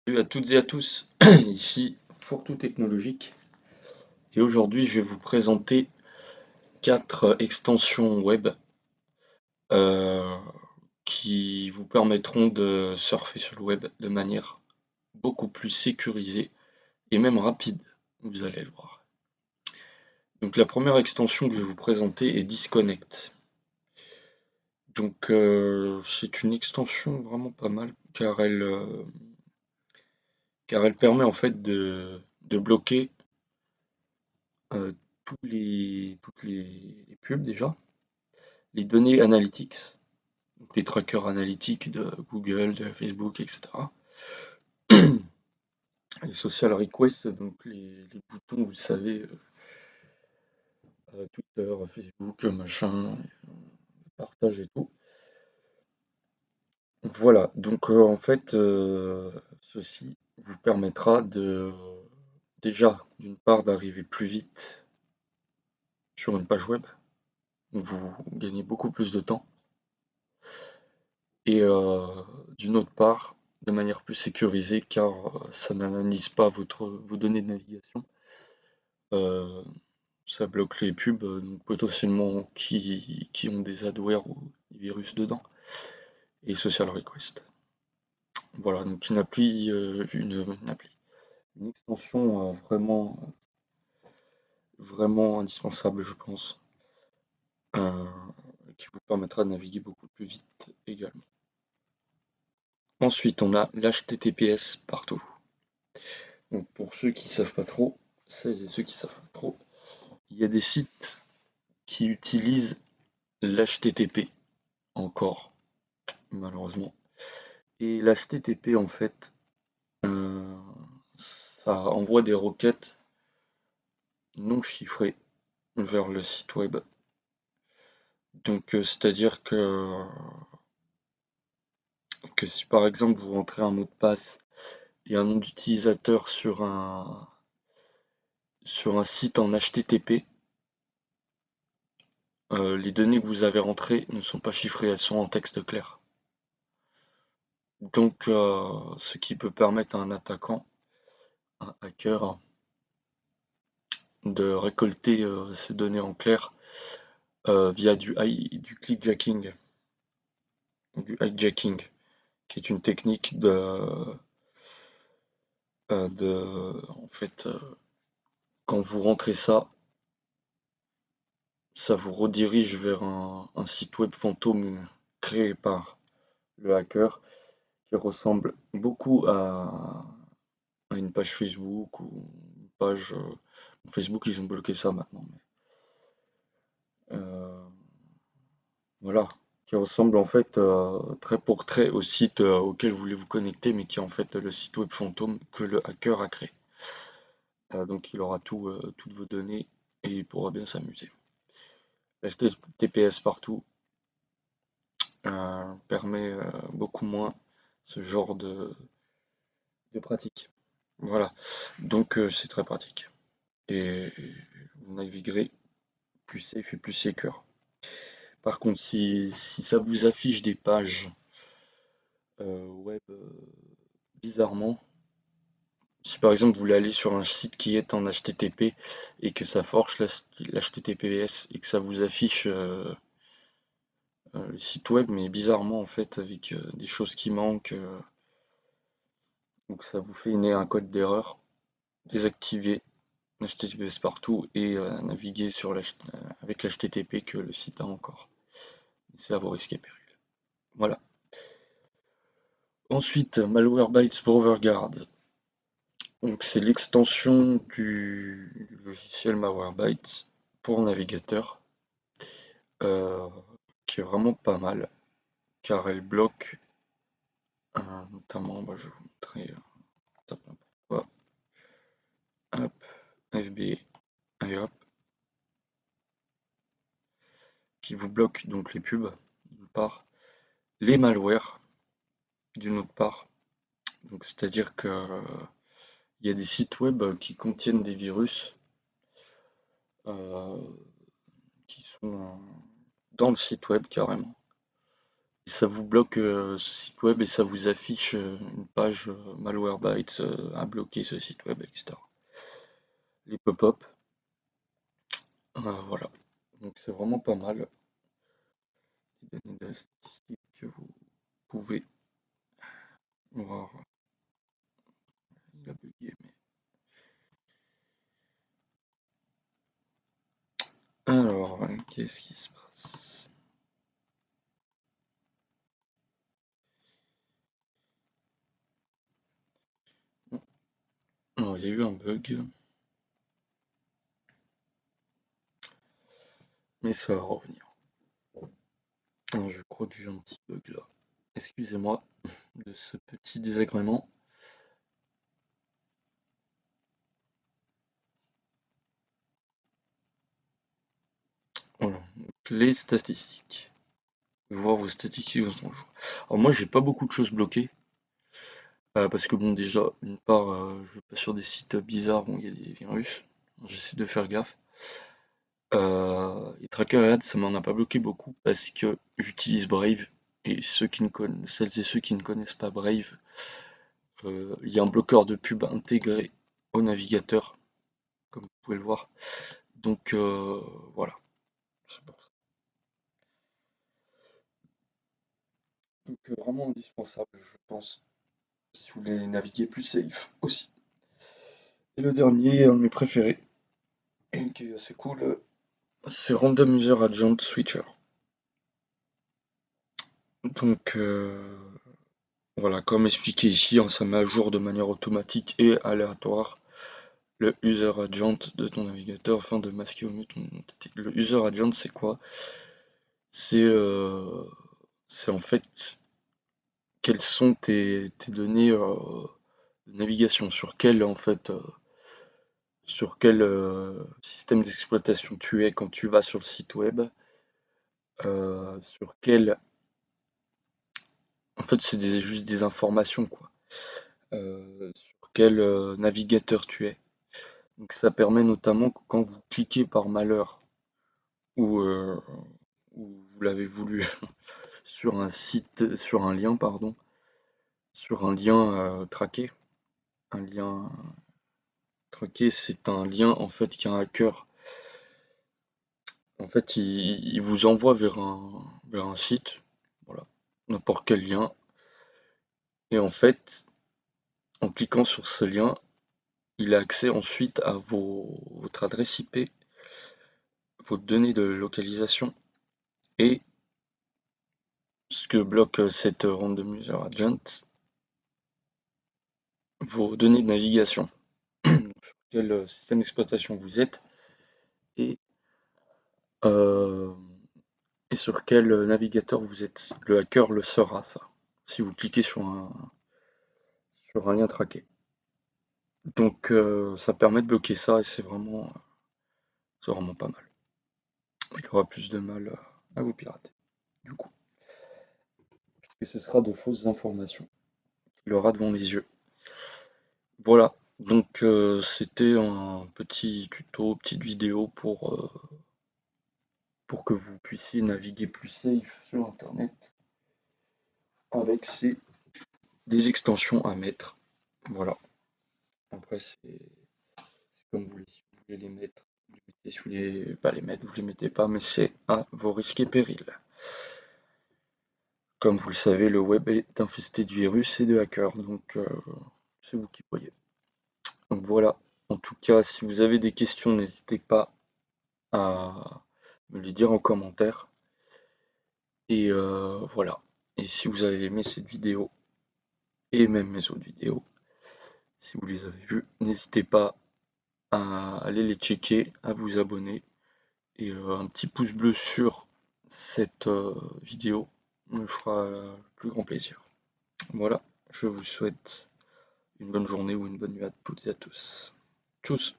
Salut à toutes et à tous, ici Fourre-tout technologique et aujourd'hui je vais vous présenter 4 extensions web euh, qui vous permettront de surfer sur le web de manière beaucoup plus sécurisée et même rapide, vous allez le voir. Donc la première extension que je vais vous présenter est Disconnect. Donc c'est une extension vraiment pas mal car elle permet en fait de bloquer euh, toutes les pubs déjà, les données analytics, donc les trackers analytiques de Google, de Facebook, etc. Les social requests, donc les boutons, vous le savez, Twitter, Facebook, machin, partage et tout. Voilà, donc en fait, ceci vous permettra de déjà, d'une part, d'arriver plus vite sur une page web, où vous gagnez beaucoup plus de temps, et d'une autre part, de manière plus sécurisée, car ça n'analyse pas vos données de navigation. Euh, Ça bloque les pubs, donc potentiellement qui ont des adwares ou des virus dedans, et social request. Voilà, donc une extension vraiment indispensable, je pense, euh, qui vous permettra de naviguer beaucoup plus vite également. Ensuite, on a l'HTTPS partout. Donc pour ceux qui savent pas trop, ceux qui savent pas trop, il y a des sites qui utilisent l'HTTP encore, malheureusement. Et l'HTTP, en fait, euh, ça envoie des requêtes non chiffrées vers le site web. Donc, c'est-à-dire que si par exemple vous rentrez un mot de passe et un nom d'utilisateur sur un site en HTTP, les données que vous avez rentrées ne sont pas chiffrées, elles sont en texte clair. Donc, ce qui peut permettre à un attaquant, un hacker, de récolter ces données en clair via du clickjacking, du hijacking, qui est une technique en fait, quand vous rentrez ça, ça vous redirige vers un site web fantôme créé par le hacker, qui ressemble beaucoup à une page Facebook ou une page. Facebook, ils ont bloqué ça maintenant. Mais, voilà, qui ressemble en fait trait pour trait au site auquel vous voulez vous connecter, mais qui est en fait le site web fantôme que le hacker a créé. Donc il aura toutes vos données et il pourra bien s'amuser. HTTPS partout permet beaucoup moins ce genre de pratique. Voilà, donc c'est très pratique. Et vous naviguerez plus safe et plus secure. Par contre, si ça vous affiche des pages web bizarrement, si par exemple vous voulez aller sur un site qui est en HTTP et que ça force l'HTTPS et que ça vous affiche le site web, mais bizarrement en fait avec des choses qui manquent, donc ça vous fait un code d'erreur, désactivez l'HTTPS partout et naviguer avec l'HTTP que le site a encore. C'est à vos risques et périls. Voilà. Ensuite, Malwarebytes pour Overguard. Donc c'est l'extension du logiciel Malwarebytes pour navigateur, euh, qui est vraiment pas mal, car elle bloque notamment, je vais vous montrer, tape n'importe quoi, hop, FB, et hop, qui vous bloque donc les pubs d'une part, les malwares d'une autre part. Donc c'est-à-dire que il y a des sites web qui contiennent des virus euh, qui sont dans le site web carrément. ça vous bloque ce site web et ça vous affiche une page Malwarebytes a bloqué ce site web, etc. Les pop-up, voilà. Donc c'est vraiment pas mal. Les données de statistiques que vous pouvez voir. Il a bugué, mais... Alors, qu'est-ce qui se passe? Non, il y a eu un bug, mais ça va revenir. Je crois que j'ai un petit bug là. Excusez-moi de ce petit désagrément. Voilà, donc les statistiques. Voir vos statistiques dans son jour. Alors moi j'ai pas beaucoup de choses bloquées. Parce que bon déjà, d'une part, je vais pas sur des sites bizarres où il y a des virus. J'essaie de faire gaffe. Et Tracker et Ads, ça m'en a pas bloqué beaucoup parce que j'utilise Brave. Et celles et ceux qui ne connaissent pas Brave, il y a un bloqueur de pub intégré au navigateur, comme vous pouvez le voir. Donc voilà, c'est pour ça. Donc vraiment indispensable, je pense, si vous voulez naviguer plus safe aussi. Et le dernier, un de mes préférés, et qui est assez cool, c'est Random User Agent Switcher. Donc voilà, comme expliqué ici, hein, ça met à jour de manière automatique et aléatoire le user agent de ton navigateur afin de masquer au mieux ton entité. Le user agent, c'est quoi? C'est en fait quelles sont tes données de navigation, sur quel système d'exploitation tu es quand tu vas sur le site web, sur quel... En fait, c'est juste des informations, quoi. Sur quel navigateur tu es. Donc ça permet notamment que quand vous cliquez par malheur ou vous l'avez voulu sur un site, sur un lien, pardon, sur un lien traqué. Un lien traqué, c'est un lien en fait qu'un hacker, en fait, il vous envoie vers un site, voilà, n'importe quel lien, et en fait, en cliquant sur ce lien, il a accès ensuite à votre adresse IP, vos données de localisation et ce que bloque cette Random User Agent, vos données de navigation, sur quel système d'exploitation vous êtes et, euh, et sur quel navigateur vous êtes. Le hacker le saura, ça, si vous cliquez sur un lien traqué. Donc ça permet de bloquer ça et c'est vraiment pas mal. Il y aura plus de mal à vous pirater, du coup. Puisque ce sera de fausses informations qu'il aura devant les yeux. Voilà, donc c'était un petit tuto, petite vidéo pour que vous puissiez naviguer plus safe sur internet avec des extensions à mettre. Voilà. Après c'est comme vous voulez, si vous voulez les mettre, vous les mettez, si vous voulez pas les mettre, vous les mettez pas, mais c'est à vos risques et périls. Comme vous le savez, le web est infesté de virus et de hackers, donc c'est vous qui voyez. Donc voilà, en tout cas, si vous avez des questions, n'hésitez pas à me les dire en commentaire. Et voilà. Et si vous avez aimé cette vidéo, et même mes autres vidéos, si vous les avez vues, n'hésitez pas à aller les checker, à vous abonner, et un petit pouce bleu sur cette vidéo me fera le plus grand plaisir. Voilà, je vous souhaite une bonne journée ou une bonne nuit à toutes et à tous. Tchuss!